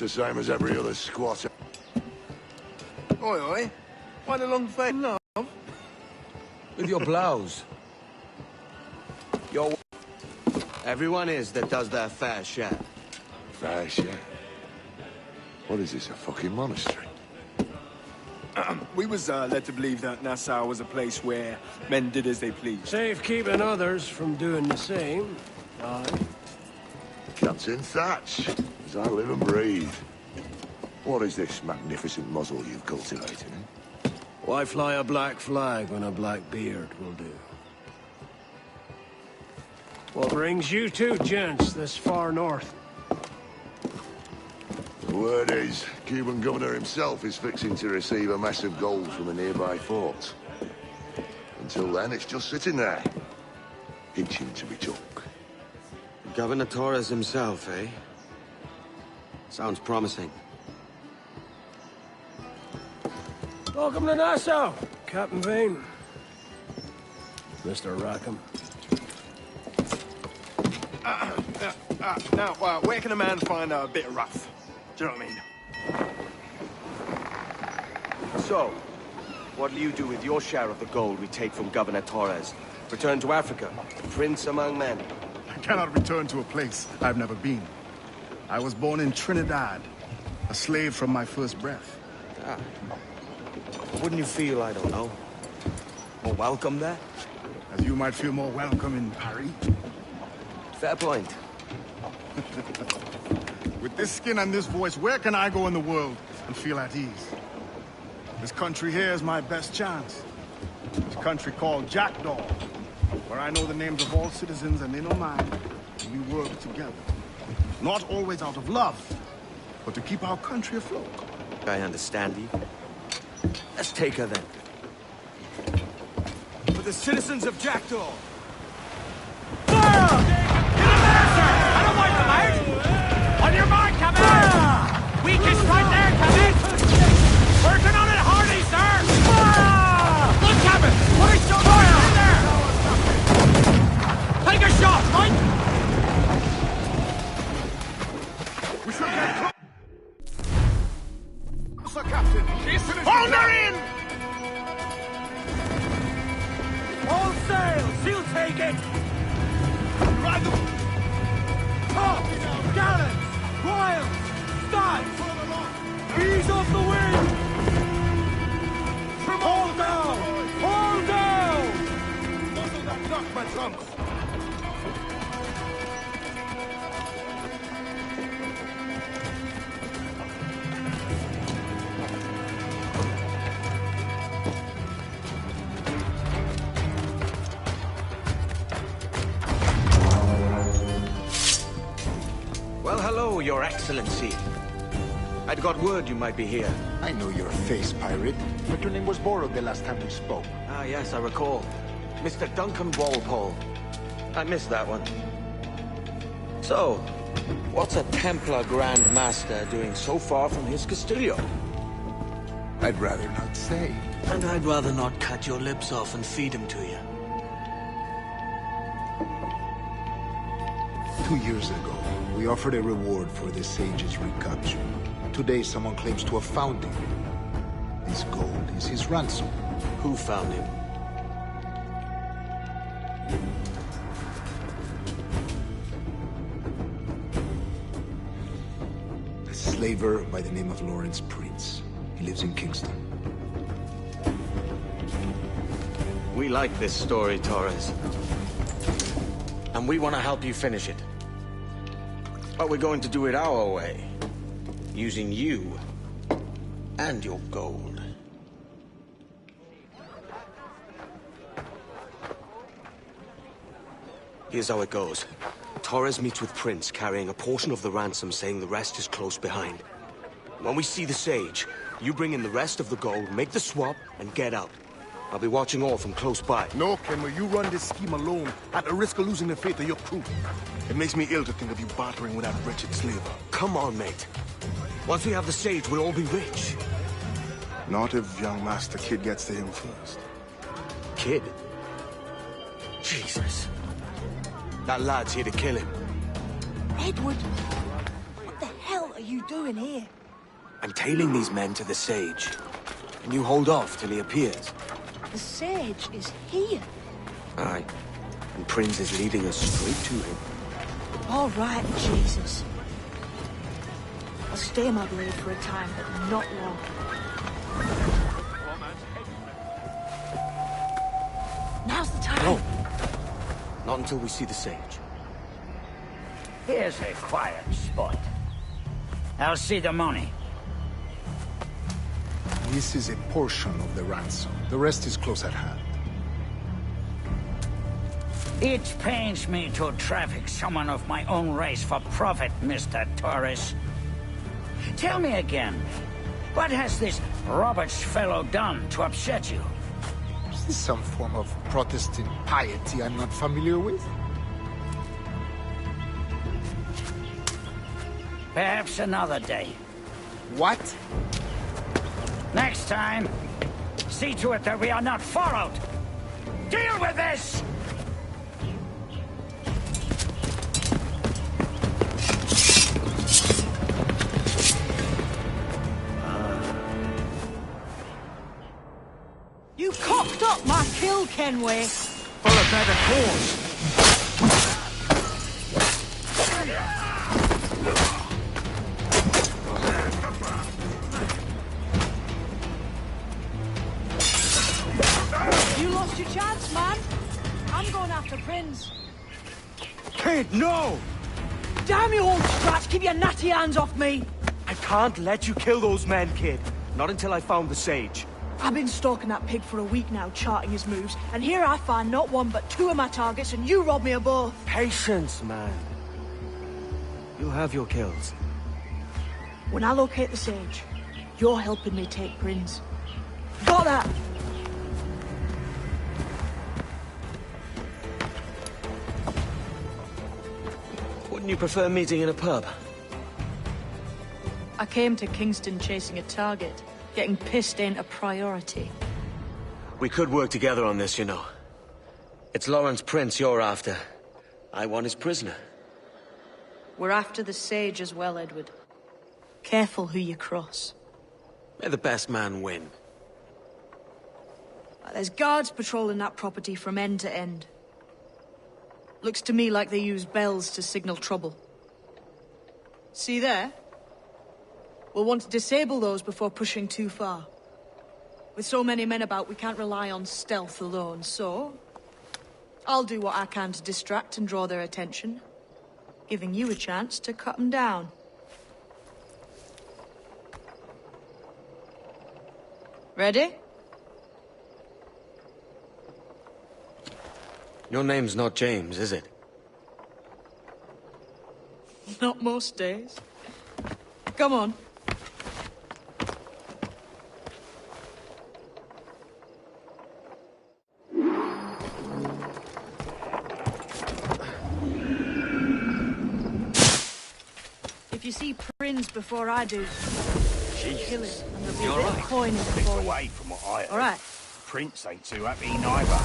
the same as every other squatter. Oi, oi. Why the long fade, love? With your blouse. Your... Everyone is that does their fair share. Fair share. What is this, a fucking monastery? We was led to believe that Nassau was a place where men did as they pleased. Safe keeping others from doing the same. Aye. Captain Thatch, as I live and breathe. What is this magnificent muzzle you've cultivated, eh? Why fly a black flag when a black beard will do? What brings you two gents this far north? The word is, Cuban governor himself is fixing to receive a mess of gold from a nearby fort. Until then, it's just sitting there, itching to be took. Governor Torres himself, eh? Sounds promising. Welcome to Nassau, Captain Vane. Mr. Rackham. Now, where can a man find a bit of rough? Do you know what I mean? So, what'll you do with your share of the gold we take from Governor Torres? Return to Africa, prince among men? I cannot return to a place I've never been. I was born in Trinidad, a slave from my first breath. Ah. Wouldn't you feel, I don't know, more welcome there? As you might feel more welcome in Paris. Fair point. With this skin and this voice, where can I go in the world and feel at ease? This country here is my best chance. This country called Jackdaw, where I know the names of all citizens and they know mine, and we work together. Not always out of love, but to keep our country afloat. I understand you. Let's take her then. For the citizens of Jackdaw! Fire! Get him there, sir! I don't want them out! On your mark, come in! Weakest right there, come in! Working on it hardy, sir! Fire! Look, Captain! Put a shot in there! Take a shot, right? We should get closer, Captain! Hold her in! All sails! He'll take it! Ride the... Top! Gallants! Royals! Studs! Ease off the wind! Hold down! Hold down! Knock my trunks! Well, hello, Your Excellency. I'd got word you might be here. I know your face, pirate, but your name was borrowed the last time we spoke. Ah, yes, I recall. Mr. Duncan Walpole. I missed that one. So, what's a Templar Grand Master doing so far from his Castillo? I'd rather not say. And I'd rather not cut your lips off and feed him to you. 2 years ago, we offered a reward for the sage's recapture. Today, someone claims to have found him. This gold is his ransom. Who found him? A slaver by the name of Lawrence Prince. He lives in Kingston. We like this story, Torres. And we want to help you finish it. But we're going to do it our way. Using you and your gold. Here's how it goes. Torres meets with Prince, carrying a portion of the ransom, saying the rest is close behind. When we see the sage, you bring in the rest of the gold, make the swap, and get out. I'll be watching all from close by. No, Kenway, you run this scheme alone, at the risk of losing the faith of your crew. It makes me ill to think of you bartering with that wretched slaver. Come on, mate. Once we have the sage, we'll all be rich. Not if young Master Kid gets to him first. Kid? Jesus. That lad's here to kill him. Edward, what the hell are you doing here? I'm tailing these men to the Sage. And you hold off till he appears. The Sage is here. Aye. And Prince is leading us straight to him. All right, Jesus. I'll stay my blade for a time, but not long. Now's the time. No. Not until we see the Sage. Here's a quiet spot. I'll see the money. This is a portion of the ransom. The rest is close at hand. It pains me to traffic someone of my own race for profit, Mr. Torres. Tell me again, what has this Roberts fellow done to upset you? Is this some form of Protestant piety I'm not familiar with? Perhaps another day. What? Next time, see to it that we are not followed. Deal with this! You cocked up my kill, Kenway. For a better cause. You lost your chance, man. I'm going after Prince. Kid, no! Damn you, old scratch! Keep your natty hands off me! I can't let you kill those men, kid. Not until I found the Sage. I've been stalking that pig for a week now, charting his moves, and here I find not one but two of my targets, and you rob me of both. Patience, man. You'll have your kills. When I locate the Sage, you're helping me take Prince. Got that? Wouldn't you prefer meeting in a pub? I came to Kingston chasing a target. Getting pissed ain't a priority. We could work together on this, you know. It's Lawrence Prince you're after. I want his prisoner. We're after the Sage as well, Edward. Careful who you cross. May the best man win. There's guards patrolling that property from end to end. Looks to me like they use bells to signal trouble. See there? We'll want to disable those before pushing too far. With so many men about, we can't rely on stealth alone, so... I'll do what I can to distract and draw their attention, giving you a chance to cut them down. Ready? Your name's not James, is it? Not most days. Come on. If you see Prince before I do, kill him, and there'll be a bit of coin in it for you. Away from what I heard. All right. Prince ain't too happy neither.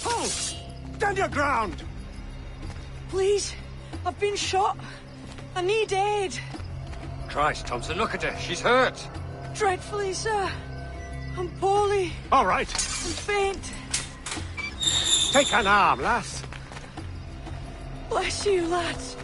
Oh! Stand your ground! Please, I've been shot. I need aid. Christ, Thompson, look at her. She's hurt. Dreadfully, sir. I'm poorly. All right. I'm faint. Take an arm, lass. Bless you, lads.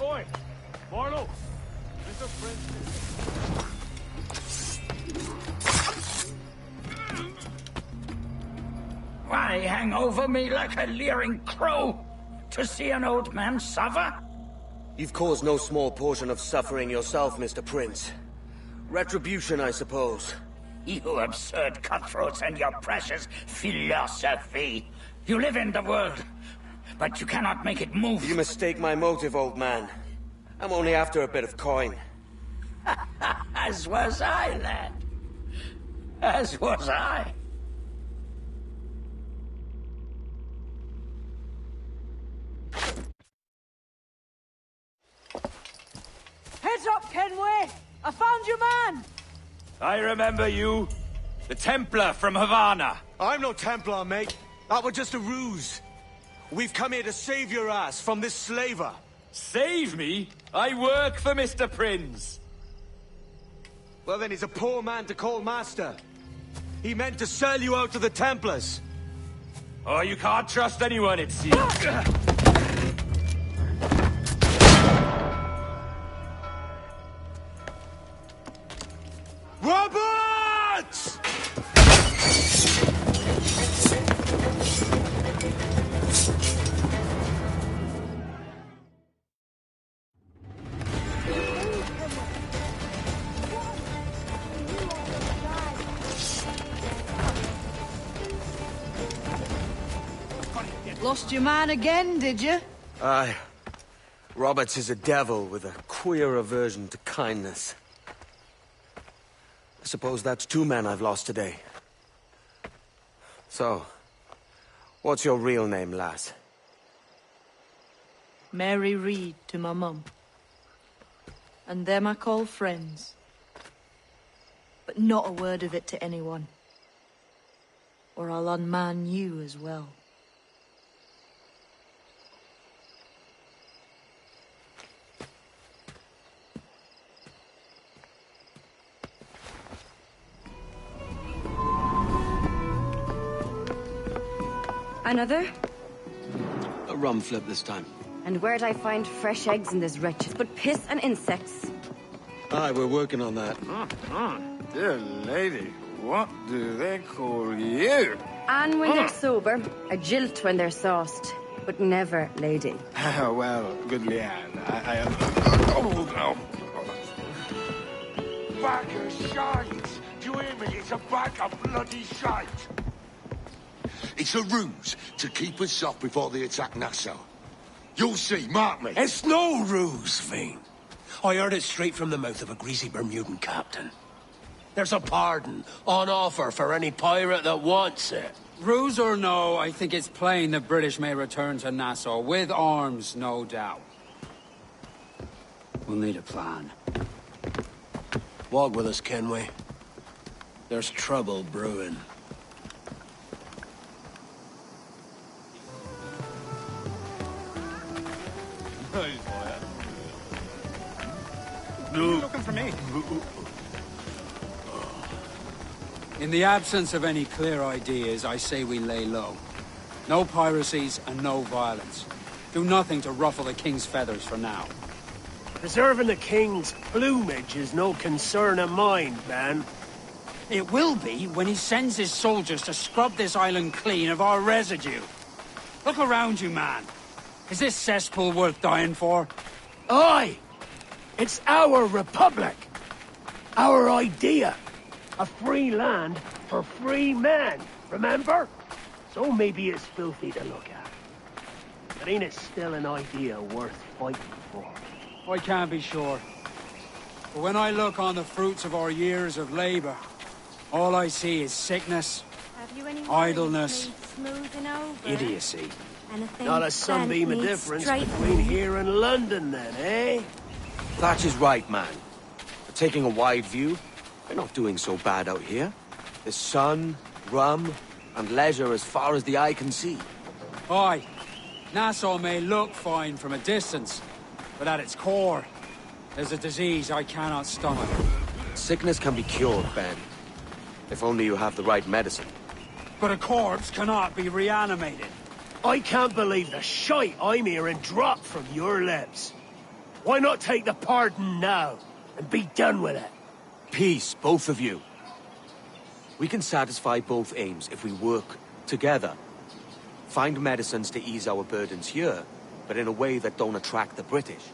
Boy, Marlowe. Mr. Prince. Why hang over me like a leering crow? To see an old man suffer? You've caused no small portion of suffering yourself, Mr. Prince. Retribution, I suppose. You absurd cutthroats and your precious philosophy. You live in the world, but you cannot make it move. You mistake my motive, old man. I'm only after a bit of coin. As was I, lad. As was I. found your man! I remember you. The Templar from Havana. I'm no Templar, mate. That was just a ruse. We've come here to save your ass from this slaver. Save me? I work for Mr. Prince. Well, then he's a poor man to call master. He meant to sell you out to the Templars. Oh, you can't trust anyone, it seems. Roberts! Lost your man again, did you? Aye. Roberts is a devil with a queer aversion to kindness. I suppose that's 2 men I've lost today. So, what's your real name, lass? Mary Reed to my mum. And them I call friends. But not a word of it to anyone. Or I'll unman you as well. Another? A rum flip this time. And where'd I find fresh eggs in this wretch? But piss and insects. Aye, we're working on that. Dear lady, what do they call you? And when they're sober, a jilt when they're sauced. But never lady. Well, good Leanne, I am... Oh. Bag of shite! Do you hear me? It's a bag of bloody shite! It's a ruse to keep us soft before they attack Nassau. You'll see, mark me. It's no ruse, Fiend. I heard it straight from the mouth of a greasy Bermudan captain. There's a pardon on offer for any pirate that wants it. Ruse or no, I think it's plain the British may return to Nassau, with arms, no doubt. We'll need a plan. Walk with us, can we? There's trouble brewing. Looking for me? In the absence of any clear ideas, I say we lay low. No piracies and no violence. Do nothing to ruffle the king's feathers for now. Preserving the king's plumage is no concern of mine, man. It will be when he sends his soldiers to scrub this island clean of our residue. Look around you, man. Is this cesspool worth dying for? Aye! It's our republic! Our idea! A free land for free men, remember? So maybe it's filthy to look at. But ain't it still an idea worth fighting for? I can't be sure. But when I look on the fruits of our years of labor, all I see is sickness, idleness, idiocy. Not a sunbeam of difference between here and London, then, eh? Thatch is right, man. But taking a wide view, we're not doing so bad out here. There's sun, rum, and leisure as far as the eye can see. Aye. Nassau may look fine from a distance, but at its core, there's a disease I cannot stomach. Sickness can be cured, Ben. If only you have the right medicine. But a corpse cannot be reanimated. I can't believe the shite I'm hearing drop from your lips. Why not take the pardon now, and be done with it? Peace, both of you. We can satisfy both aims if we work together. Find medicines to ease our burdens here, but in a way that don't attract the British.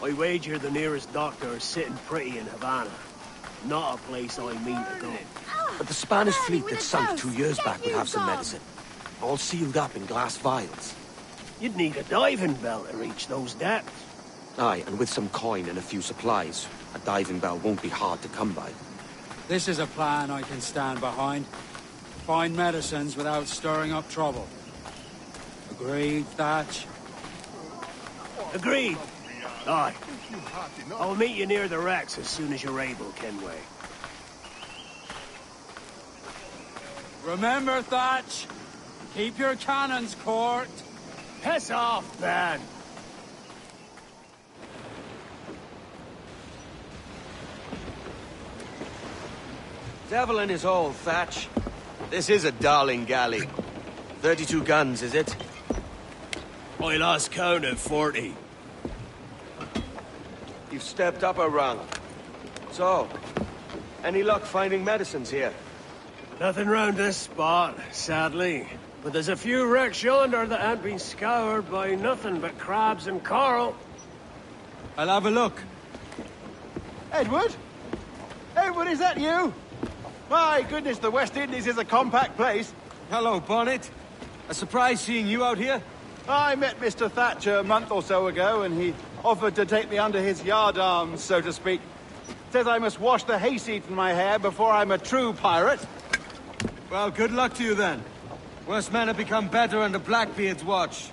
I wager the nearest doctor is sitting pretty in Havana. Not a place I mean to go. But the Spanish fleet that sunk 2 years back would have some medicine. All sealed up in glass vials. You'd need a diving bell to reach those depths. Aye, and with some coin and a few supplies, a diving bell won't be hard to come by. This is a plan I can stand behind. find medicines without stirring up trouble. Agreed, Thatch? Agreed. Aye. I'll meet you near the wrecks as soon as you're able, Kenway. Remember, Thatch, keep your cannons corked. Piss off, man! Devil in his hole, Thatch. This is a darling galley. 32 guns, is it? I lost count at 40. You've stepped up a rung. So, any luck finding medicines here? Nothing round this spot, sadly. But there's a few wrecks yonder that ain't been scoured by nothing but crabs and coral. I'll have a look. Edward? Edward, is that you? My goodness, the West Indies is a compact place. Hello, Bonnet. A surprise seeing you out here. I met Mr. Thatcher a month or so ago, and he offered to take me under his yardarms, so to speak. Says I must wash the hayseed from my hair before I'm a true pirate. Well, good luck to you then. Worse men have become better under Blackbeard's watch.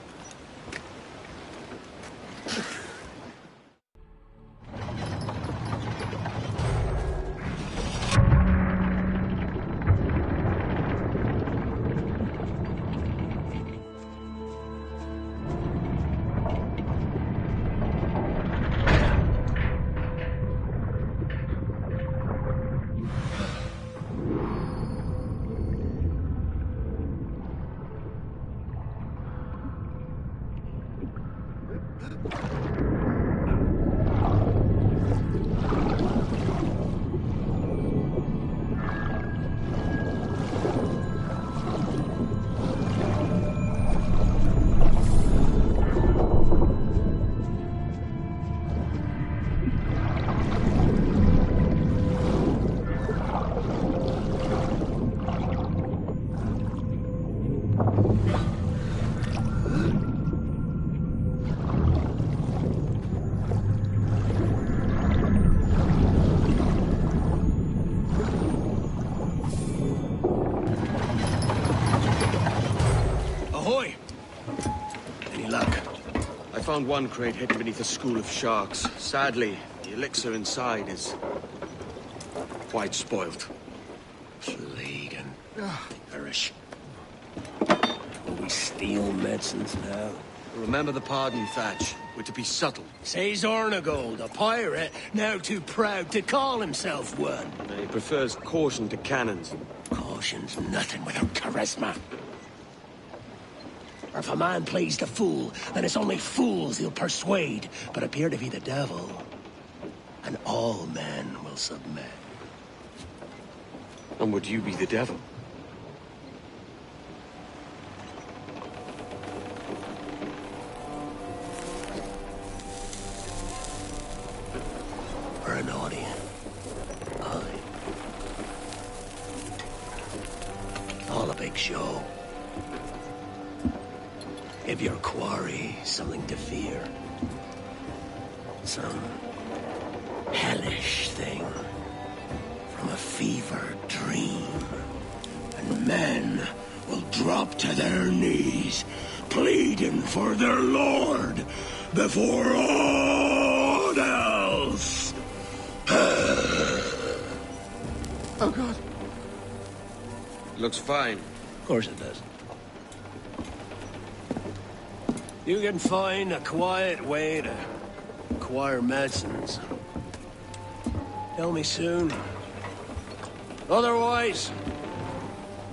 Ahoy! Any luck? I found one crate hidden beneath a school of sharks. Sadly, the elixir inside is quite spoilt. Plague and perish. Will we steal medicines now? Remember the pardon, Thatch. We're to be subtle. Says Ornagold, a pirate, now too proud to call himself one. He prefers caution to cannons. Caution's nothing without charisma. Or if a man plays the fool, then it's only fools he'll persuade, but appear to be the devil. And all men will submit. And would you be the devil? Or an audience. Aye. All a big show. Give your quarry something to fear. Some hellish thing from a fevered dream. And men will drop to their knees, pleading for their lord before all else. Oh, God. Looks fine. Of course it does. You can find a quiet way to acquire medicines. Tell me soon. Otherwise,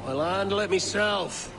I'll handle it myself.